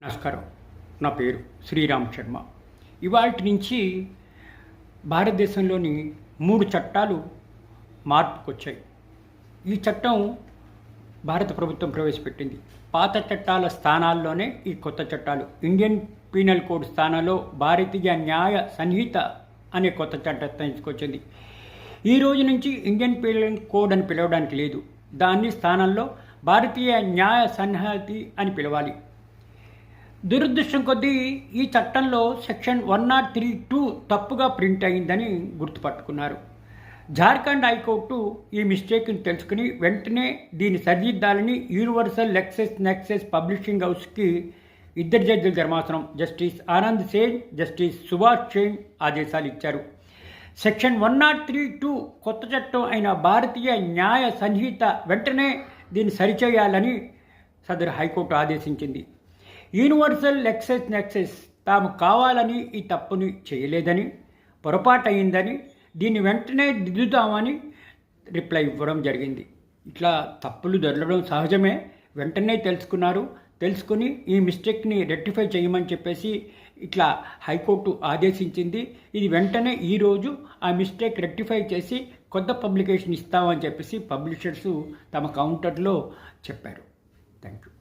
నమస్కారం. నా పేరు శ్రీరామ్ శర్మ. ఇవాల్టి నుంచి భారతదేశంలోని 3 చట్టాలు మార్పుకొచ్చాయి. ఈ చట్టం భారత ప్రభుత్వం ప్రవేశపెట్టింది. పాత చట్టాల స్థానాల్లోనే ఈ కొత్త చట్టాలు. ఇండియన్ పీనల్ కోడ్ స్థానంలో భారతీయ న్యాయ సంహిత అనే కొత్త చట్టం తీసుకొచ్చింది. ఈ రోజు నుంచి ఇండియన్ పీనల్ కోడ్ అని పిలవడానికి లేదు. దాన్ని స్థానంలో భారతీయ న్యాయ సంహిత అని పిలవాలి. దురదృష్టం కొద్దీ ఈ చట్టంలో సెక్షన్ 103(2) తప్పుగా ప్రింట్ అయిందని గుర్తుపట్టుకున్నారు. జార్ఖండ్ హైకోర్టు ఈ మిస్టేక్ని తెలుసుకుని వెంటనే దీన్ని సరిదిద్దాలని యూనివర్సల్ లెక్సెస్ పబ్లిషింగ్ హౌస్కి 2 జడ్జిల ధర్మాసనం జస్టిస్ ఆనంద్ సేన్, జస్టిస్ సుభాష్ సేన్ ఆదేశాలు ఇచ్చారు. సెక్షన్ 103(2) కొత్త చట్టం అయిన భారతీయ న్యాయ సంహిత వెంటనే దీన్ని సరిచేయాలని సదరు హైకోర్టు ఆదేశించింది. యూనివర్సల్ లెక్సెస్ తాము కావాలని ఈ తప్పుని చేయలేదని, పొరపాటయిందని, దీన్ని వెంటనే దిద్దుతామని రిప్లై ఇవ్వడం జరిగింది. ఇట్లా తప్పులు దొరలడం సహజమే. వెంటనే తెలుసుకుని ఈ మిస్టేక్ని రెక్టిఫై చేయమని చెప్పేసి ఇట్లా హైకోర్టు ఆదేశించింది. ఇది వెంటనే ఈరోజు ఆ మిస్టేక్ రెక్టిఫై చేసి కొత్త పబ్లికేషన్ ఇస్తామని చెప్పేసి పబ్లిషర్సు తమ కౌంటర్లో చెప్పారు. Thank you.